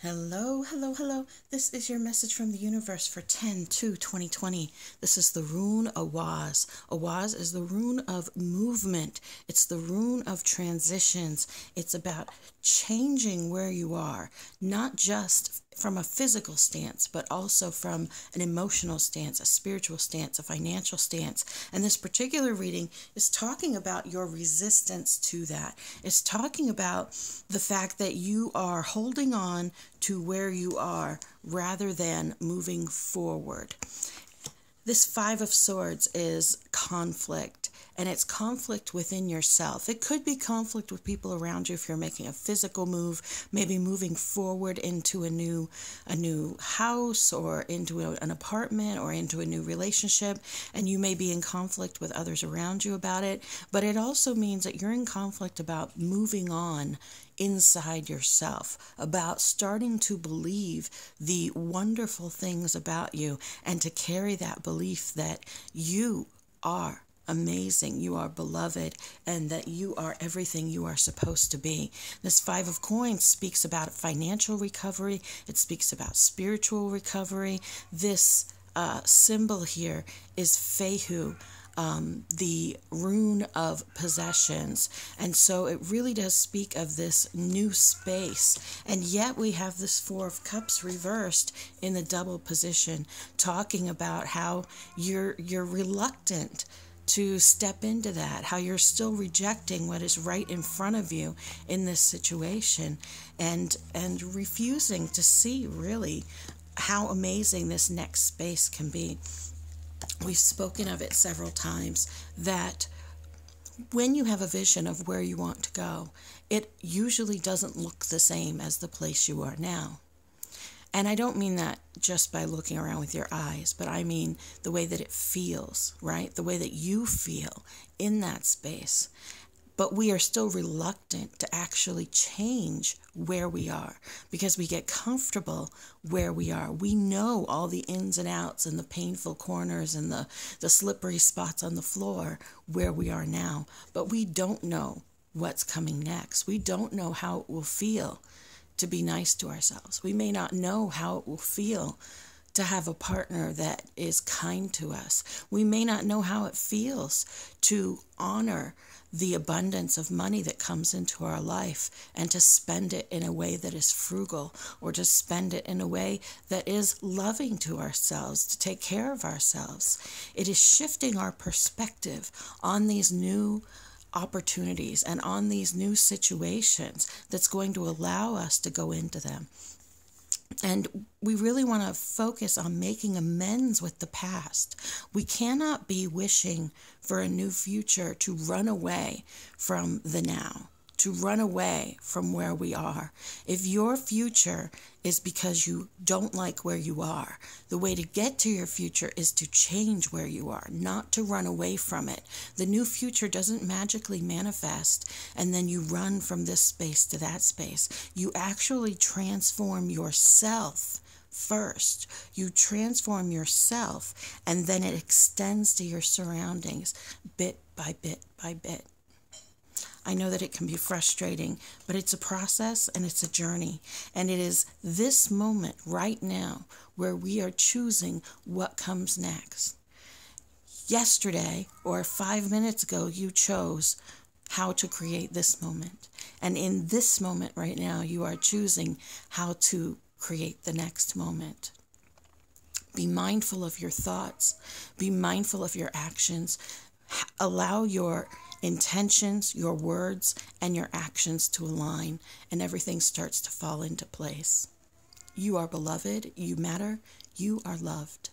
Hello, hello, hello. This is your message from the universe for 10/2/2020. This is the rune Awaz. Awaz is the rune of movement. It's the rune of transitions. It's about changing where you are, not just from a physical stance, but also from an emotional stance, a spiritual stance, a financial stance. And this particular reading is talking about your resistance to that. It's talking about the fact that you are holding on to where you are rather than moving forward. This Five of Swords is conflict, and it's conflict within yourself. It could be conflict with people around you if you're making a physical move, maybe moving forward into a new house or into an apartment or into a new relationship, and you may be in conflict with others around you about it. But it also means that you're in conflict about moving on inside yourself, about starting to believe the wonderful things about you and to carry that belief that you are amazing, you are beloved, and that you are everything you are supposed to be. This Five of Coins speaks about financial recovery. It speaks about spiritual recovery. This symbol here is Fehu, the rune of possessions. And so it really does speak of this new space. And yet we have this Four of Cups reversed in the double position, talking about how you're reluctant to step into that, how you're still rejecting what is right in front of you in this situation, and refusing to see really how amazing this next space can be. We've spoken of it several times, that when you have a vision of where you want to go, it usually doesn't look the same as the place you are now. And I don't mean that just by looking around with your eyes, but I mean the way that it feels, right? The way that you feel in that space. But we are still reluctant to actually change where we are because we get comfortable where we are. We know all the ins and outs and the painful corners and the slippery spots on the floor where we are now. But we don't know what's coming next. We don't know how it will feel to be nice to ourselves. We may not know how it will feel to have a partner that is kind to us. We may not know how it feels to honor the abundance of money that comes into our life and to spend it in a way that is frugal, or to spend it in a way that is loving to ourselves, to take care of ourselves. It is shifting our perspective on these new opportunities and on these new situations that's going to allow us to go into them. And we really want to focus on making amends with the past. We cannot be wishing for a new future to run away from the now, to run away from where we are. If your future is because you don't like where you are, the way to get to your future is to change where you are, not to run away from it. The new future doesn't magically manifest and then you run from this space to that space. You actually transform yourself first. You transform yourself, and then it extends to your surroundings bit by bit by bit. I know that it can be frustrating, but it's a process and it's a journey. And it is this moment right now where we are choosing what comes next. Yesterday or 5 minutes ago, you chose how to create this moment. And in this moment right now, you are choosing how to create the next moment. Be mindful of your thoughts. Be mindful of your actions. Allow your intentions, your words, and your actions to align, and everything starts to fall into place. You are beloved, you matter, you are loved.